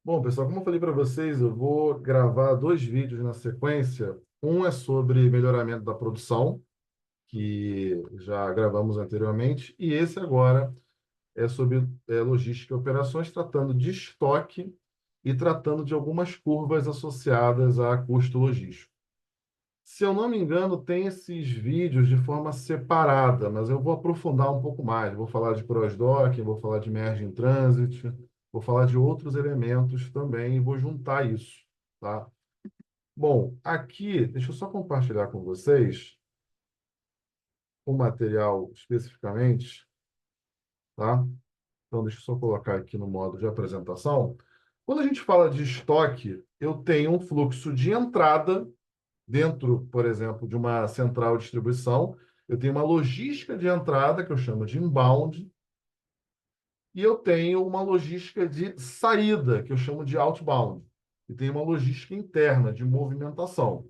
Bom, pessoal, como eu falei para vocês, eu vou gravar dois vídeos na sequência. Um é sobre melhoramento da produção, que já gravamos anteriormente, e esse agora é sobre logística e operações, tratando de estoque e tratando de algumas curvas associadas a custo logístico. Se eu não me engano, tem esses vídeos de forma separada, mas eu vou aprofundar um pouco mais. Vou falar de cross-docking, vou falar de merge in transit, vou falar de outros elementos também e vou juntar isso, tá? Bom, aqui, deixa eu só compartilhar com vocês o material especificamente, tá? Então, deixa eu só colocar aqui no modo de apresentação. Quando a gente fala de estoque, eu tenho um fluxo de entrada dentro, por exemplo, de uma central de distribuição, eu tenho uma logística de entrada, que eu chamo de inbound, e eu tenho uma logística de saída, que eu chamo de outbound. E tenho uma logística interna de movimentação.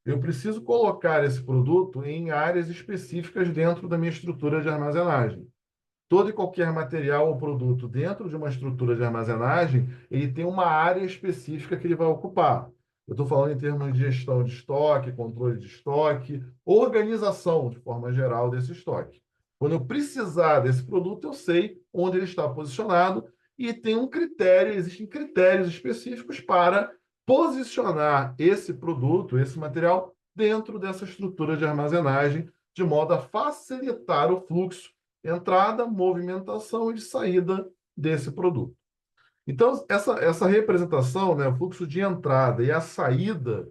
Eu preciso colocar esse produto em áreas específicas dentro da minha estrutura de armazenagem. Todo e qualquer material ou produto dentro de uma estrutura de armazenagem, ele tem uma área específica que ele vai ocupar. Eu estou falando em termos de gestão de estoque, controle de estoque, organização, de forma geral, desse estoque. Quando eu precisar desse produto, eu sei onde ele está posicionado e tem um critério, existem critérios específicos para posicionar esse produto, esse material, dentro dessa estrutura de armazenagem, de modo a facilitar o fluxo entrada, movimentação e de saída desse produto. Então, essa representação, né, o fluxo de entrada e a saída,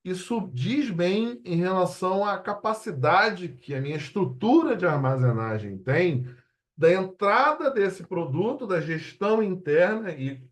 isso diz bem em relação à capacidade que a minha estrutura de armazenagem tem da entrada desse produto, da gestão interna e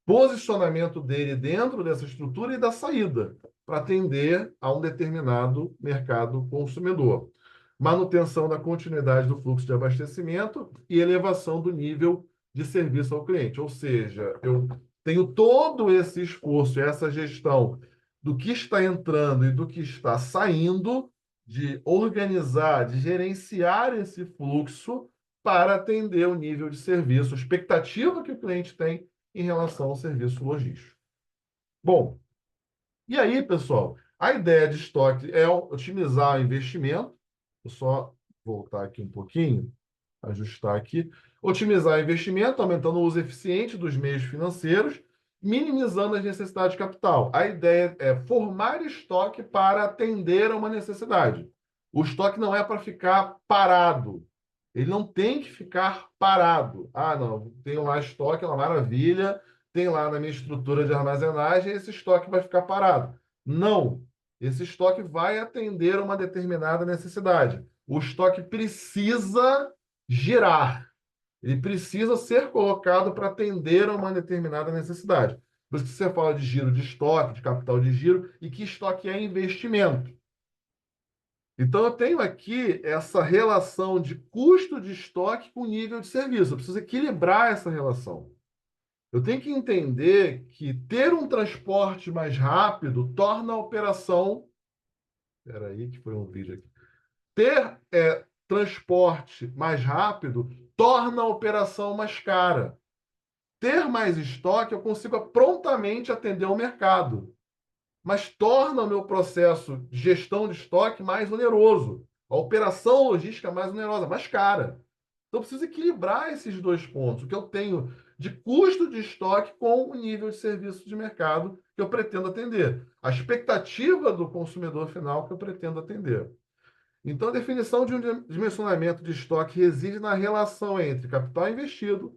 posicionamento dele dentro dessa estrutura e da saída para atender a um determinado mercado consumidor. Manutenção da continuidade do fluxo de abastecimento e elevação do nível de serviço ao cliente. Ou seja, eu tenho todo esse esforço, essa gestão do que está entrando e do que está saindo, de organizar, de gerenciar esse fluxo para atender o nível de serviço, a expectativa que o cliente tem em relação ao serviço logístico. Bom, e aí, pessoal, a ideia de estoque é otimizar o investimento. Vou só voltar aqui um pouquinho, ajustar aqui. Otimizar o investimento, aumentando o uso eficiente dos meios financeiros, minimizando as necessidades de capital. A ideia é formar estoque para atender a uma necessidade. O estoque não é para ficar parado. Ele não tem que ficar parado. Ah, não, tenho lá estoque, é uma maravilha, tem lá na minha estrutura de armazenagem, esse estoque vai ficar parado. Não. Esse estoque vai atender a uma determinada necessidade. O estoque precisa girar. Ele precisa ser colocado para atender a uma determinada necessidade. Por isso que você fala de giro de estoque, de capital de giro, e que estoque é investimento. Então, eu tenho aqui essa relação de custo de estoque com nível de serviço. Eu preciso equilibrar essa relação. Eu tenho que entender que ter um transporte mais rápido torna a operação. Espera aí, que foi um vídeo aqui. Ter transporte mais rápido torna a operação mais cara. Ter mais estoque, eu consigo prontamente atender o mercado, mas torna o meu processo de gestão de estoque mais oneroso. A operação logística mais onerosa, mais cara. Então, eu preciso equilibrar esses dois pontos, o que eu tenho de custo de estoque com o nível de serviço de mercado que eu pretendo atender, a expectativa do consumidor final que eu pretendo atender. Então, a definição de um dimensionamento de estoque reside na relação entre capital investido,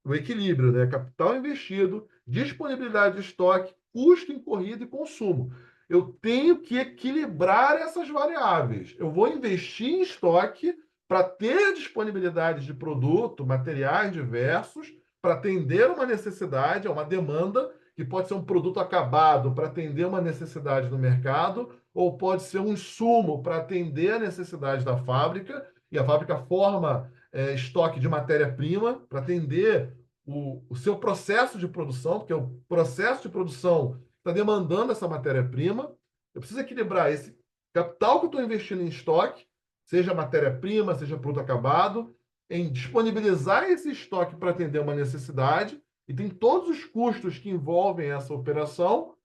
o equilíbrio, né? Capital investido, disponibilidade de estoque, custo incorrido e consumo. Eu tenho que equilibrar essas variáveis. Eu vou investir em estoque para ter disponibilidade de produto, materiais diversos, para atender uma necessidade, uma demanda, que pode ser um produto acabado para atender uma necessidade do mercado, ou pode ser um insumo para atender a necessidade da fábrica, e a fábrica forma estoque de matéria-prima para atender o seu processo de produção, porque o processo de produção está demandando essa matéria-prima. Eu preciso equilibrar esse capital que eu estou investindo em estoque, seja matéria-prima, seja produto acabado, em disponibilizar esse estoque para atender uma necessidade e tem todos os custos que envolvem essa operação,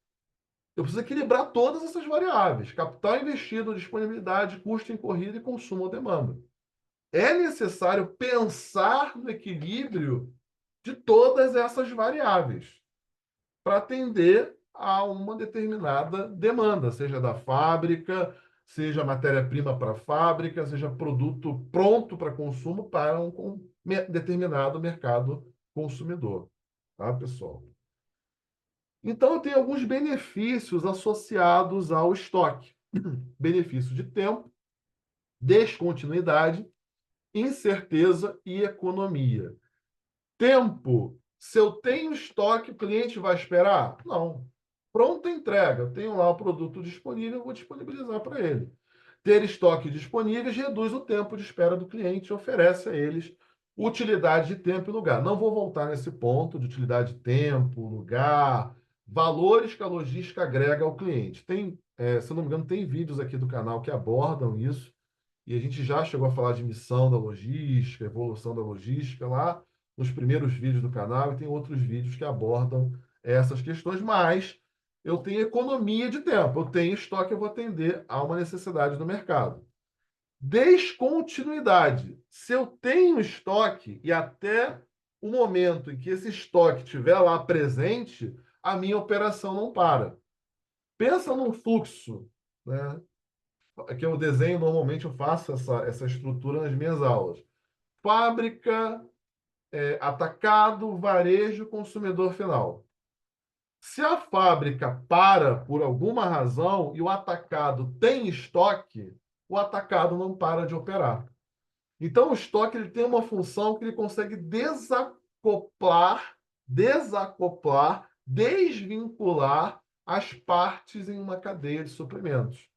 eu preciso equilibrar todas essas variáveis: capital investido, disponibilidade, custo incorrido e consumo ou demanda. É necessário pensar no equilíbrio de todas essas variáveis para atender a uma determinada demanda, seja da fábrica, seja matéria-prima para a fábrica, seja produto pronto para consumo para um determinado mercado consumidor. Tá, pessoal? Então, tem alguns benefícios associados ao estoque: benefício de tempo, descontinuidade, incerteza e economia. Tempo. Se eu tenho estoque, o cliente vai esperar? Não. Pronta entrega. Eu tenho lá o produto disponível, eu vou disponibilizar para ele. Ter estoque disponíveis reduz o tempo de espera do cliente e oferece a eles utilidade de tempo e lugar. Não vou voltar nesse ponto de utilidade de tempo, lugar, valores que a logística agrega ao cliente. Tem, se eu não me engano, tem vídeos aqui do canal que abordam isso, e a gente já chegou a falar de missão da logística, evolução da logística lá nos primeiros vídeos do canal, e tem outros vídeos que abordam essas questões, mas eu tenho economia de tempo, eu tenho estoque, eu vou atender a uma necessidade do mercado. Descontinuidade. Se eu tenho estoque e até o momento em que esse estoque estiver lá presente, a minha operação não para. Pensa num fluxo, né? Que eu desenho, normalmente eu faço essa estrutura nas minhas aulas. Fábrica, atacado, varejo, consumidor final. Se a fábrica para por alguma razão e o atacado tem estoque, o atacado não para de operar. Então, o estoque ele tem uma função que ele consegue desacoplar, desvincular as partes em uma cadeia de suprimentos.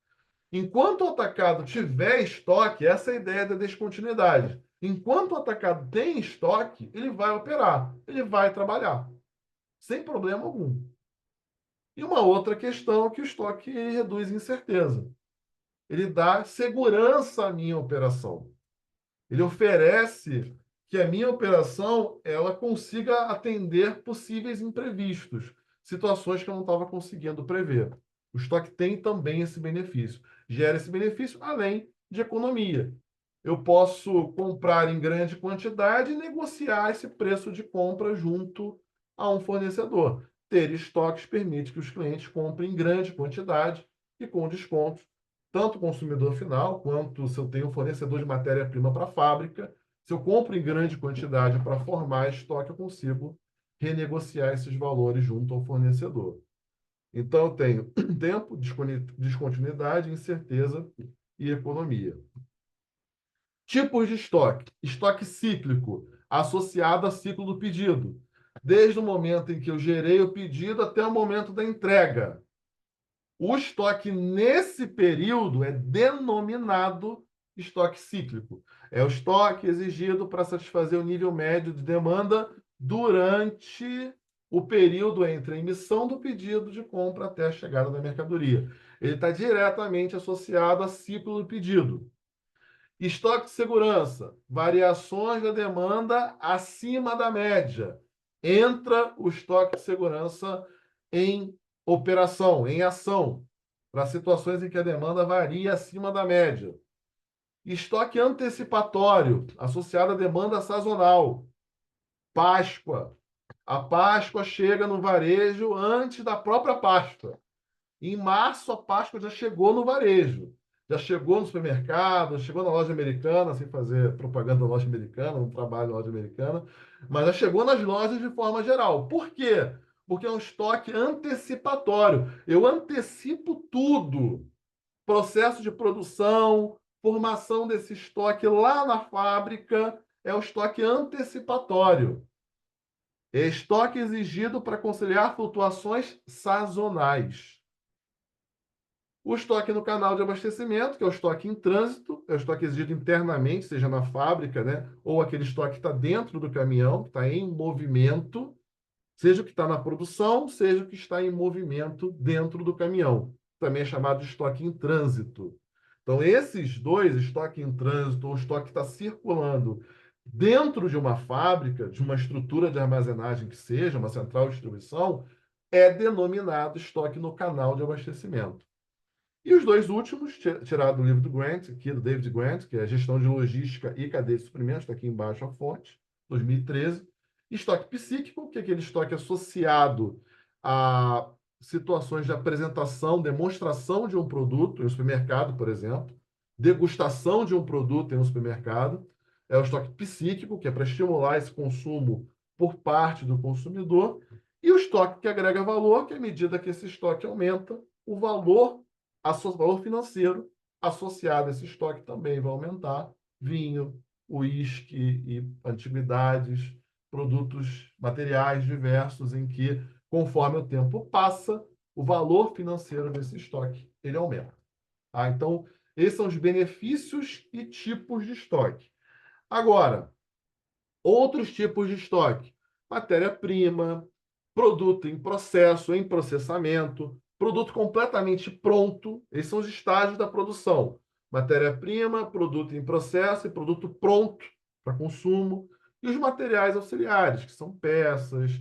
Enquanto o atacado tiver estoque, essa é a ideia da descontinuidade. Enquanto o atacado tem estoque, ele vai operar, ele vai trabalhar, sem problema algum. E uma outra questão é que o estoque ele reduz incerteza. Ele dá segurança à minha operação. Ele oferece que a minha operação ela consiga atender possíveis imprevistos, situações que eu não estava conseguindo prever. O estoque tem também esse benefício. Gera esse benefício além de economia. Eu posso comprar em grande quantidade e negociar esse preço de compra junto a um fornecedor. Ter estoques permite que os clientes comprem em grande quantidade e com descontos, tanto o consumidor final, quanto se eu tenho um fornecedor de matéria-prima para a fábrica. Se eu compro em grande quantidade para formar estoque, eu consigo renegociar esses valores junto ao fornecedor. Então, eu tenho tempo, descontinuidade, incerteza e economia. Tipos de estoque. Estoque cíclico, associado a ciclo do pedido. Desde o momento em que eu gerei o pedido até o momento da entrega. O estoque nesse período é denominado estoque cíclico. É o estoque exigido para satisfazer o nível médio de demanda durante o período entre a emissão do pedido de compra até a chegada da mercadoria. Ele está diretamente associado a ciclo do pedido. Estoque de segurança, variações da demanda acima da média. Entra o estoque de segurança em operação, em ação, para situações em que a demanda varia acima da média. Estoque antecipatório, associado à demanda sazonal. Páscoa. A Páscoa chega no varejo antes da própria Páscoa. Em março, a Páscoa já chegou no varejo. Já chegou no supermercado, chegou na loja americana, sem fazer propaganda da loja americana, não trabalho na loja americana, mas já chegou nas lojas de forma geral. Por quê? Porque é um estoque antecipatório. Eu antecipo tudo. Processo de produção, formação desse estoque lá na fábrica, é o estoque antecipatório. É estoque exigido para conciliar flutuações sazonais. O estoque no canal de abastecimento, que é o estoque em trânsito, é o estoque exigido internamente, seja na fábrica, né? Ou aquele estoque que está dentro do caminhão, que está em movimento, seja o que está na produção, seja o que está em movimento dentro do caminhão. Também é chamado de estoque em trânsito. Então, esses dois, estoque em trânsito ou estoque que está circulando dentro de uma fábrica, de uma estrutura de armazenagem que seja, uma central de distribuição, é denominado estoque no canal de abastecimento. E os dois últimos, tirado do livro do Grant, aqui do David Grant, que é Gestão de Logística e Cadeia de Suprimentos, está aqui embaixo a fonte, 2013. Estoque psíquico, que é aquele estoque associado a situações de apresentação, demonstração de um produto em um supermercado, por exemplo, degustação de um produto em um supermercado. É o estoque psíquico, que é para estimular esse consumo por parte do consumidor. E o estoque que agrega valor, que à medida que esse estoque aumenta, o valor financeiro associado a esse estoque também vai aumentar. Vinho, uísque e antiguidades, produtos materiais diversos em que, conforme o tempo passa, o valor financeiro desse estoque ele aumenta. Tá? Então, esses são os benefícios e tipos de estoque. Agora, outros tipos de estoque: matéria-prima, produto em processo, em processamento, produto completamente pronto. Esses são os estágios da produção: matéria-prima, produto em processo e produto pronto para consumo. E os materiais auxiliares, que são peças,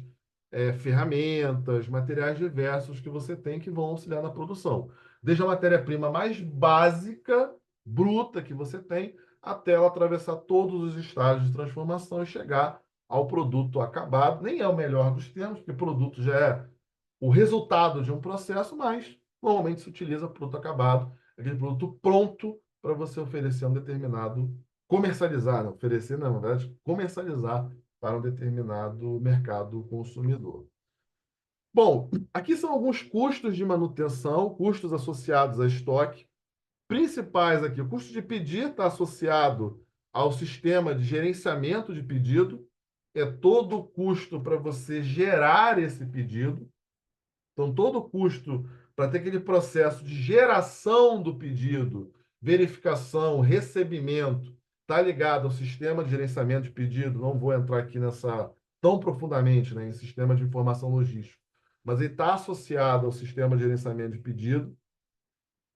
ferramentas, materiais diversos que você tem que vão auxiliar na produção. Desde a matéria-prima mais básica, bruta que você tem, até ela atravessar todos os estágios de transformação e chegar ao produto acabado. Nem é o melhor dos termos, porque produto já é o resultado de um processo, mas normalmente se utiliza produto acabado, aquele produto pronto para você oferecer um determinado, comercializar, não, oferecer, não, na verdade, comercializar para um determinado mercado consumidor. Bom, aqui são alguns custos de manutenção, custos associados a estoque. Principais aqui, o custo de pedir está associado ao sistema de gerenciamento de pedido, é todo o custo para você gerar esse pedido. Então, todo o custo para ter aquele processo de geração do pedido, verificação, recebimento, está ligado ao sistema de gerenciamento de pedido. Não vou entrar aqui nessa tão profundamente, né, em sistema de informação logística, mas ele está associado ao sistema de gerenciamento de pedido.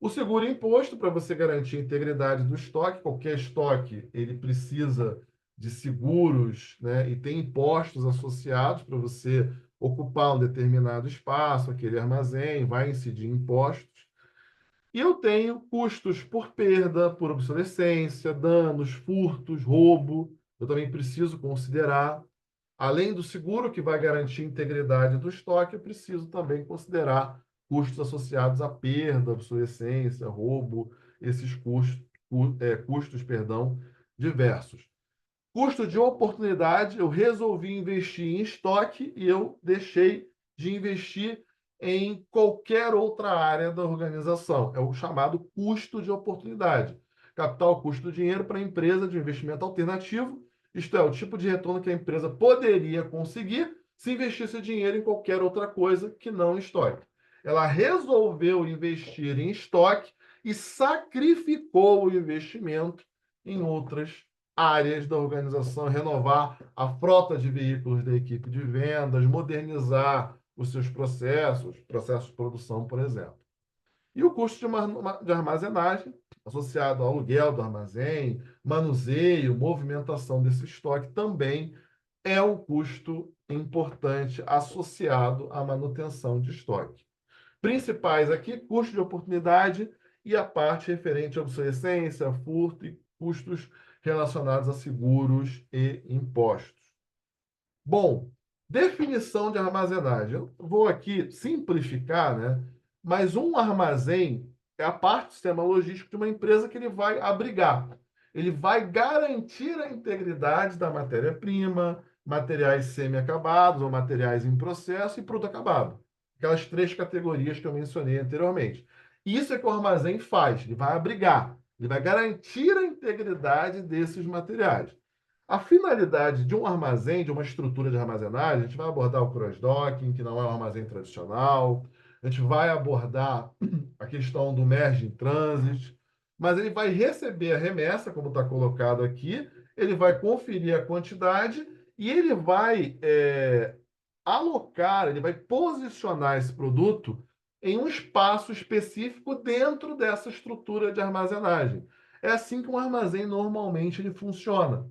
O seguro imposto, para você garantir a integridade do estoque. Qualquer estoque, ele precisa de seguros, né, e tem impostos associados para você ocupar um determinado espaço, aquele armazém, vai incidir impostos. E eu tenho custos por perda, por obsolescência, danos, furtos, roubo. Eu também preciso considerar. Além do seguro que vai garantir a integridade do estoque, eu preciso também considerar custos associados à perda, obsolescência, roubo, esses custos, perdão, diversos. Custo de oportunidade: eu resolvi investir em estoque e eu deixei de investir em qualquer outra área da organização. É o chamado custo de oportunidade. Capital custo do dinheiro para a empresa de investimento alternativo, isto é, o tipo de retorno que a empresa poderia conseguir se investisse dinheiro em qualquer outra coisa que não estoque. Ela resolveu investir em estoque e sacrificou o investimento em outras áreas da organização, renovar a frota de veículos da equipe de vendas, modernizar os seus processos de produção, por exemplo. E o custo de armazenagem, associado ao aluguel do armazém, manuseio, movimentação desse estoque, também é um custo importante associado à manutenção de estoque. Principais aqui: custo de oportunidade e a parte referente à obsolescência, furto e custos relacionados a seguros e impostos. Bom, definição de armazenagem. Eu vou aqui simplificar, né? Mas um armazém é a parte do sistema logístico de uma empresa que ele vai abrigar. Ele vai garantir a integridade da matéria-prima, materiais semi-acabados ou materiais em processo e produto acabado. Aquelas três categorias que eu mencionei anteriormente. Isso é que o armazém faz, ele vai abrigar, ele vai garantir a integridade desses materiais. A finalidade de um armazém, de uma estrutura de armazenagem: a gente vai abordar o cross-docking, que não é um armazém tradicional, a gente vai abordar a questão do merge in transit, mas ele vai receber a remessa, como está colocado aqui, ele vai conferir a quantidade e ele vai alocar, ele vai posicionar esse produto em um espaço específico dentro dessa estrutura de armazenagem. É assim que um armazém normalmente ele funciona.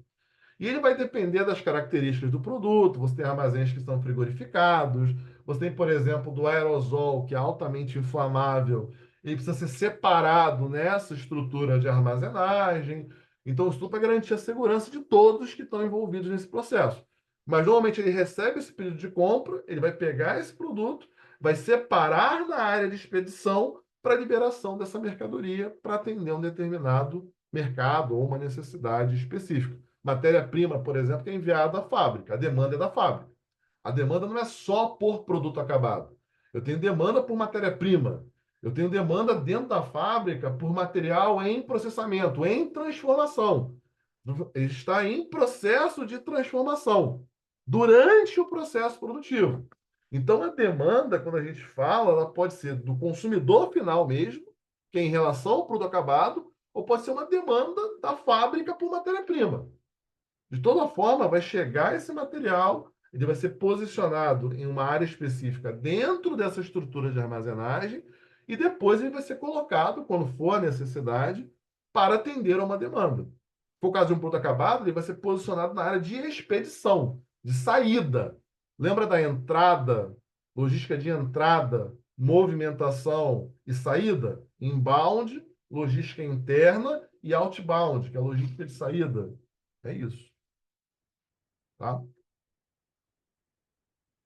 E ele vai depender das características do produto. Você tem armazéns que são frigorificados, você tem, por exemplo, do aerosol, que é altamente inflamável, ele precisa ser separado nessa estrutura de armazenagem. Então, isso tudo para garantir a segurança de todos que estão envolvidos nesse processo. Mas, normalmente, ele recebe esse pedido de compra, ele vai pegar esse produto, vai separar na área de expedição para liberação dessa mercadoria para atender um determinado mercado ou uma necessidade específica. Matéria-prima, por exemplo, que é enviada à fábrica, a demanda é da fábrica. A demanda não é só por produto acabado. Eu tenho demanda por matéria-prima. Eu tenho demanda dentro da fábrica por material em processamento, em transformação. Ele está em processo de transformação durante o processo produtivo. Então, a demanda, quando a gente fala, ela pode ser do consumidor final mesmo, que é em relação ao produto acabado, ou pode ser uma demanda da fábrica por matéria-prima. De toda forma, vai chegar esse material, ele vai ser posicionado em uma área específica dentro dessa estrutura de armazenagem e depois ele vai ser colocado, quando for a necessidade, para atender a uma demanda. Se for o caso de um produto acabado, ele vai ser posicionado na área de expedição, de saída. Lembra da entrada, logística de entrada, movimentação e saída? Inbound, logística interna e outbound, que é a logística de saída. É isso. Tá?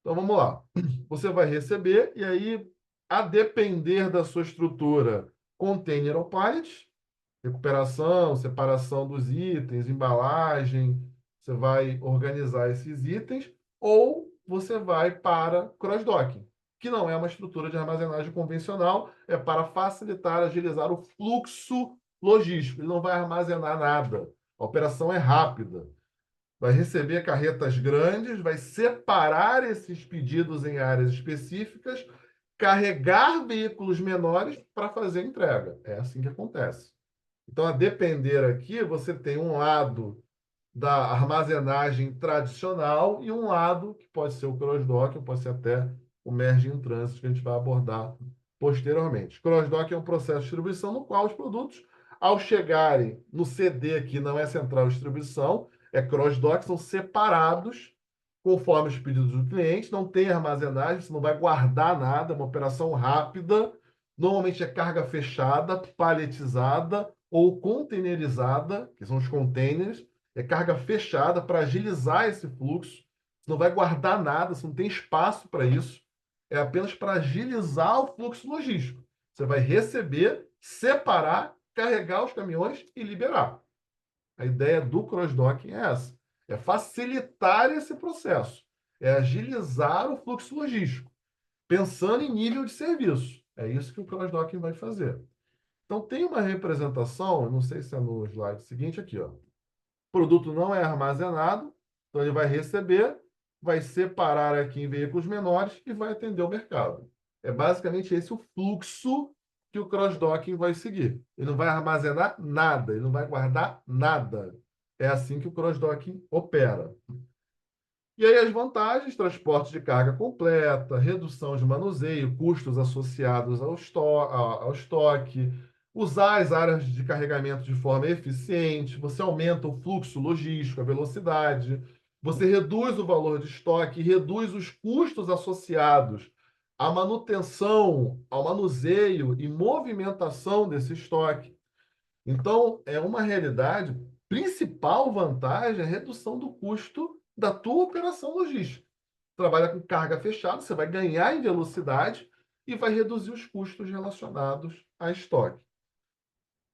Então vamos lá. Você vai receber, e aí, a depender da sua estrutura, container ou pallet, recuperação, separação dos itens, embalagem, você vai organizar esses itens, ou você vai para cross-docking, que não é uma estrutura de armazenagem convencional, é para facilitar, agilizar o fluxo logístico. Ele não vai armazenar nada. A operação é rápida. Vai receber carretas grandes, vai separar esses pedidos em áreas específicas, carregar veículos menores para fazer a entrega. É assim que acontece. Então, a depender aqui, você tem um lado da armazenagem tradicional e um lado que pode ser o cross-dock, ou pode ser até o merge in transit, que a gente vai abordar posteriormente. Cross-dock é um processo de distribuição no qual os produtos, ao chegarem no CD, que não é central de distribuição, é cross-dock, são separados conforme os pedidos do cliente, não tem armazenagem, você não vai guardar nada, é uma operação rápida, normalmente é carga fechada, paletizada ou containerizada, que são os containers, é carga fechada para agilizar esse fluxo. Você não vai guardar nada, você não tem espaço para isso. É apenas para agilizar o fluxo logístico. Você vai receber, separar, carregar os caminhões e liberar. A ideia do cross-docking é essa. É facilitar esse processo. É agilizar o fluxo logístico, pensando em nível de serviço. É isso que o cross-docking vai fazer. Então, tem uma representação, não sei se é no slide seguinte, aqui, ó. O produto não é armazenado, então ele vai receber, vai separar aqui em veículos menores e vai atender o mercado. É basicamente esse o fluxo que o cross-docking vai seguir. Ele não vai armazenar nada, ele não vai guardar nada. É assim que o cross-docking opera. E aí as vantagens, transporte de carga completa, redução de manuseio, custos associados ao estoque, usar as áreas de carregamento de forma eficiente, você aumenta o fluxo logístico, a velocidade, você reduz o valor de estoque, reduz os custos associados à manutenção, ao manuseio e movimentação desse estoque. Então, é uma realidade, principal vantagem é a redução do custo da tua operação logística. Trabalha com carga fechada, você vai ganhar em velocidade e vai reduzir os custos relacionados a estoque.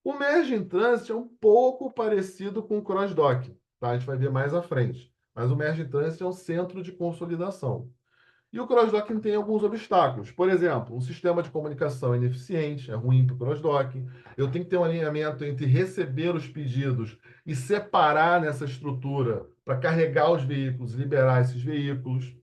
O Merge in Transit é um pouco parecido com o Cross-Docking, tá? A gente vai ver mais à frente. Mas o Merge in Transit é um centro de consolidação. E o cross-docking tem alguns obstáculos. Por exemplo, um sistema de comunicação ineficiente, é ruim para o cross-docking. Eu tenho que ter um alinhamento entre receber os pedidos e separar nessa estrutura para carregar os veículos e liberar esses veículos.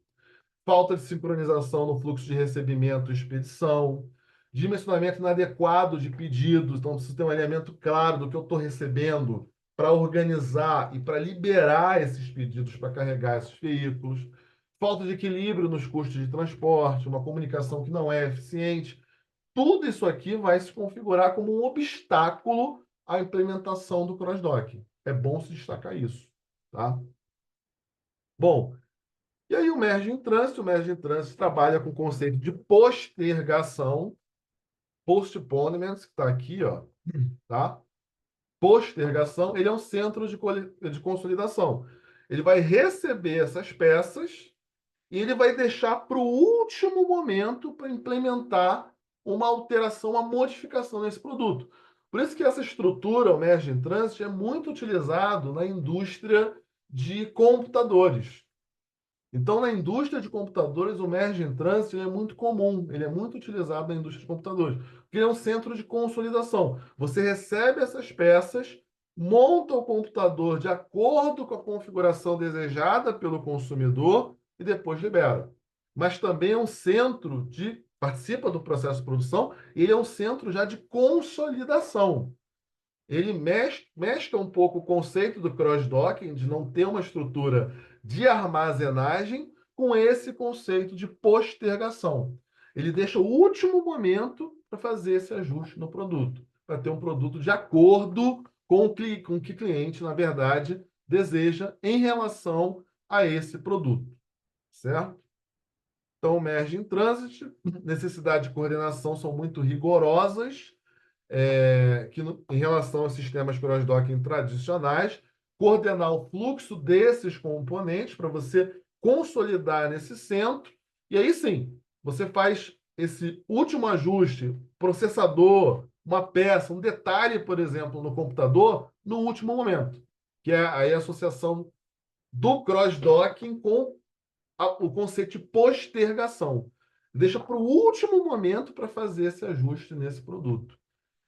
Falta de sincronização no fluxo de recebimento e expedição. Dimensionamento inadequado de pedidos. Então, preciso ter um alinhamento claro do que eu estou recebendo para organizar e para liberar esses pedidos para carregar esses veículos. Falta de equilíbrio nos custos de transporte, uma comunicação que não é eficiente. Tudo isso aqui vai se configurar como um obstáculo à implementação do cross-docking. É bom se destacar isso. tá? Bom, e aí o merge in trânsito trabalha com o conceito de postergação, postponement, que está aqui, ó, tá? Postergação, ele é um centro de consolidação. Ele vai receber essas peças e ele vai deixar para o último momento para implementar uma alteração, uma modificação nesse produto. Por isso que essa estrutura, o Merge in Transit, é muito utilizado na indústria de computadores. Então, na indústria de computadores, o Merge in Transit ele é muito comum, ele é muito utilizado na indústria de computadores, porque ele é um centro de consolidação. Você recebe essas peças, monta o computador de acordo com a configuração desejada pelo consumidor e depois libera. Mas também é um centro de, participa do processo de produção, e ele é um centro já de consolidação. Ele mescla um pouco o conceito do cross-docking, de não ter uma estrutura de armazenagem, com esse conceito de postergação. Ele deixa o último momento para fazer esse ajuste no produto, para ter um produto de acordo com o que o cliente, na verdade, deseja em relação a esse produto, certo? Então, o Merge in Transit, necessidade de coordenação são muito rigorosas, em relação aos sistemas cross-docking tradicionais, coordenar o fluxo desses componentes para você consolidar nesse centro, e aí sim, você faz esse último ajuste, processador, uma peça, um detalhe, por exemplo, no computador, no último momento, que é aí a associação do cross-docking com o conceito de postergação. Deixa para o último momento para fazer esse ajuste nesse produto.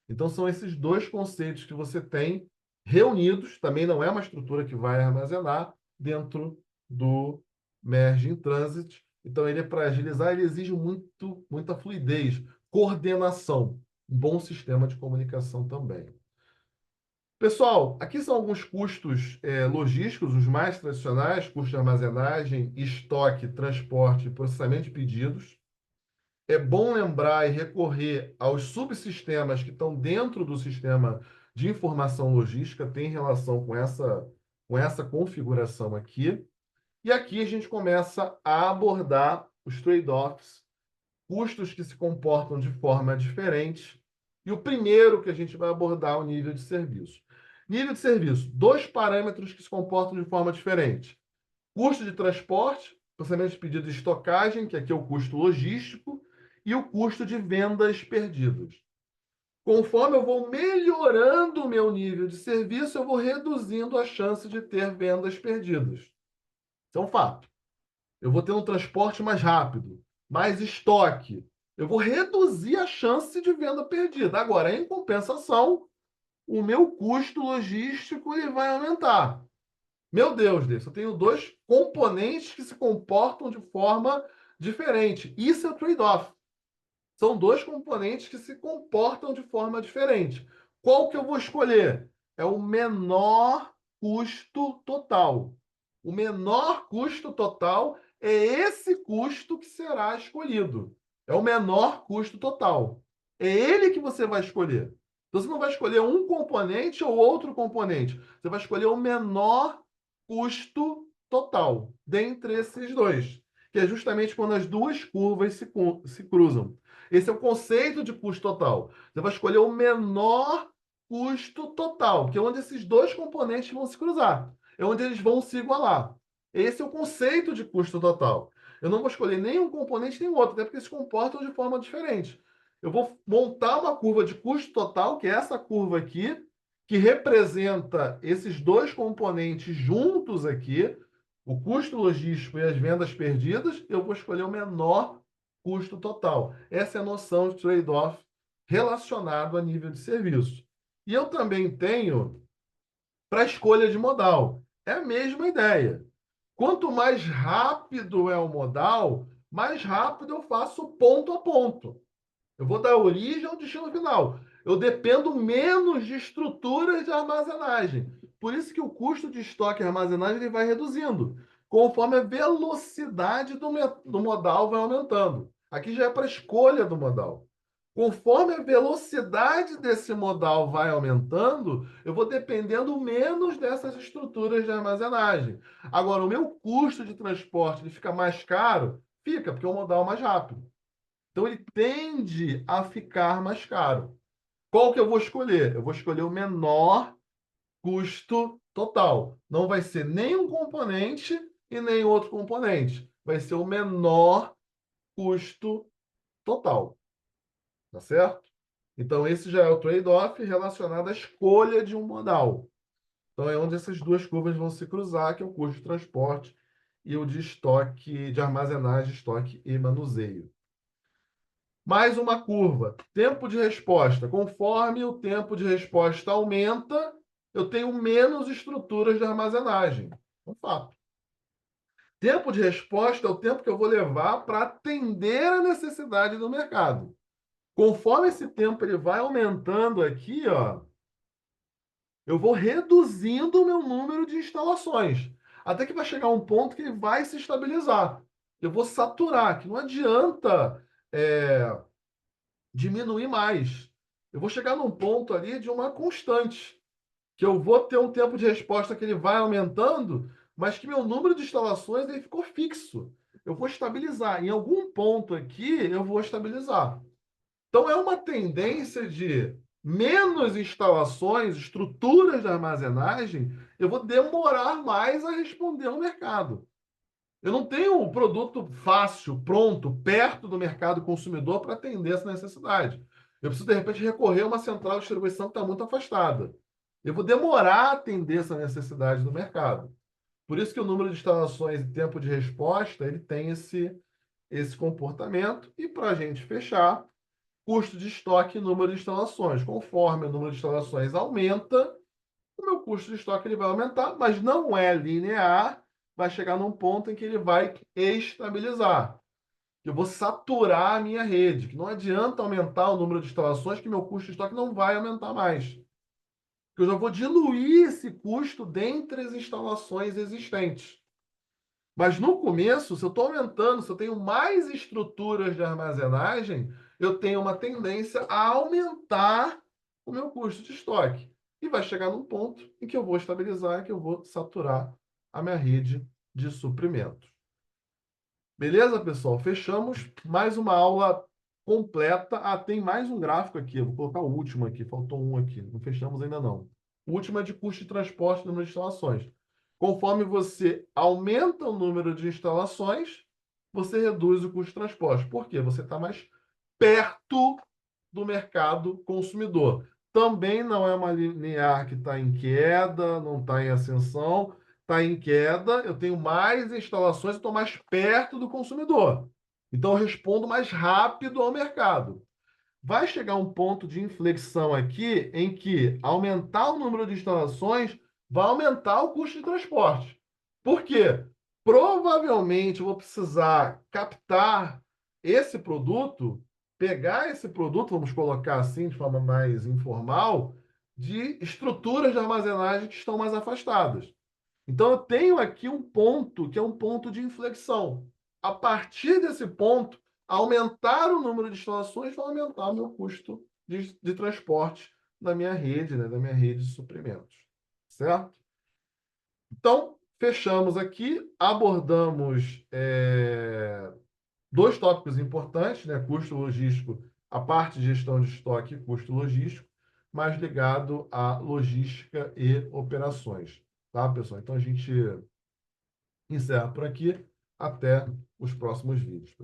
Então, são esses dois conceitos que você tem reunidos, também não é uma estrutura que vai armazenar dentro do Merge in Transit. Então, ele, para agilizar, ele exige muita fluidez, coordenação, um bom sistema de comunicação também. Pessoal, aqui são alguns custos logísticos, os mais tradicionais: custo de armazenagem, estoque, transporte e processamento de pedidos. É bom lembrar e recorrer aos subsistemas que estão dentro do sistema de informação logística, tem relação com essa configuração aqui. E aqui a gente começa a abordar os trade-offs, custos que se comportam de forma diferente. E o primeiro que a gente vai abordar é o nível de serviço. Nível de serviço, dois parâmetros que se comportam de forma diferente: custo de transporte, processamento de pedido de estocagem, que aqui é o custo logístico, e o custo de vendas perdidas. Conforme eu vou melhorando o meu nível de serviço, eu vou reduzindo a chance de ter vendas perdidas. Isso é um fato. Eu vou ter um transporte mais rápido, mais estoque. Eu vou reduzir a chance de venda perdida. Agora, em compensação, o meu custo logístico ele vai aumentar. Meu Deus, eu tenho dois componentes que se comportam de forma diferente. Isso é o trade-off. São dois componentes que se comportam de forma diferente. Qual que eu vou escolher? É o menor custo total. O menor custo total é esse custo que será escolhido. É o menor custo total. É ele que você vai escolher. Então, você não vai escolher um componente ou outro componente. Você vai escolher o menor custo total dentre esses dois, que é justamente quando as duas curvas se cruzam. Esse é o conceito de custo total. Você vai escolher o menor custo total, que é onde esses dois componentes vão se cruzar. É onde eles vão se igualar. Esse é o conceito de custo total. Eu não vou escolher nenhum componente nem outro, até porque eles se comportam de forma diferente. Eu vou montar uma curva de custo total, que é essa curva aqui, que representa esses dois componentes juntos aqui, o custo logístico e as vendas perdidas. Eu vou escolher o menor custo total. Essa é a noção de trade-off relacionado a nível de serviço. E eu também tenho para escolha de modal. É a mesma ideia. Quanto mais rápido é o modal, mais rápido eu faço ponto a ponto. Eu vou dar origem ao destino final. Eu dependo menos de estruturas de armazenagem. Por isso que o custo de estoque e armazenagem ele vai reduzindo, conforme a velocidade do modal vai aumentando. Aqui já é para escolha do modal. Conforme a velocidade desse modal vai aumentando, eu vou dependendo menos dessas estruturas de armazenagem. Agora, o meu custo de transporte ele fica mais caro? Fica, porque é um modal mais rápido. Então, ele tende a ficar mais caro. Qual que eu vou escolher? Eu vou escolher o menor custo total. Não vai ser nem um componente e nem outro componente. Vai ser o menor custo total. Tá certo? Então, esse já é o trade-off relacionado à escolha de um modal. Então, é onde essas duas curvas vão se cruzar, que é o custo de transporte e o de estoque, de armazenagem, estoque e manuseio. Mais uma curva, tempo de resposta. Conforme o tempo de resposta aumenta, eu tenho menos estruturas de armazenagem. É um fato. Tempo de resposta é o tempo que eu vou levar para atender a necessidade do mercado. Conforme esse tempo ele vai aumentando aqui, ó, eu vou reduzindo o meu número de instalações. Até que vai chegar um ponto que ele vai se estabilizar. Eu vou saturar, que não adianta diminuir mais. Eu vou chegar num ponto ali de uma constante, que eu vou ter um tempo de resposta que ele vai aumentando, mas que meu número de instalações ele ficou fixo. Eu vou estabilizar. Em algum ponto aqui, eu vou estabilizar. Então, é uma tendência de menos instalações, estruturas de armazenagem, eu vou demorar mais a responder ao mercado. Eu não tenho um produto fácil, pronto, perto do mercado consumidor para atender essa necessidade. Eu preciso, de repente, recorrer a uma central de distribuição que está muito afastada. Eu vou demorar a atender essa necessidade do mercado. Por isso que o número de instalações e tempo de resposta ele tem esse comportamento. E para a gente fechar, custo de estoque e número de instalações. Conforme o número de instalações aumenta, o meu custo de estoque ele vai aumentar, mas não é linear, vai chegar num ponto em que ele vai estabilizar. Eu vou saturar a minha rede, que não adianta aumentar o número de instalações, que meu custo de estoque não vai aumentar mais. Porque eu já vou diluir esse custo dentre as instalações existentes. Mas no começo, se eu estou aumentando, se eu tenho mais estruturas de armazenagem, eu tenho uma tendência a aumentar o meu custo de estoque. E vai chegar num ponto em que eu vou estabilizar, que eu vou saturar a minha rede de suprimentos. Beleza, pessoal? Fechamos mais uma aula completa. Ah, tem mais um gráfico aqui. Eu vou colocar o último aqui. Faltou um aqui. Não fechamos ainda não. O último é de custo de transporte e número de instalações. Conforme você aumenta o número de instalações, você reduz o custo de transporte. Por quê? Você está mais perto do mercado consumidor. Também não é uma linear que está em queda, não está em ascensão, está em queda. Eu tenho mais instalações, estou mais perto do consumidor. Então, eu respondo mais rápido ao mercado. Vai chegar um ponto de inflexão aqui em que aumentar o número de instalações vai aumentar o custo de transporte. Por quê? Provavelmente eu vou precisar captar esse produto, pegar esse produto, vamos colocar assim de forma mais informal, de estruturas de armazenagem que estão mais afastadas. Então eu tenho aqui um ponto que é um ponto de inflexão. A partir desse ponto, aumentar o número de instalações vai aumentar o meu custo de transporte da minha rede, né, da minha rede de suprimentos. Certo? Então, fechamos aqui, abordamos dois tópicos importantes, né? Custo logístico, a parte de gestão de estoque e custo logístico, mais ligado à logística e operações. Tá, pessoal? Então, a gente encerra por aqui. Até os próximos vídeos.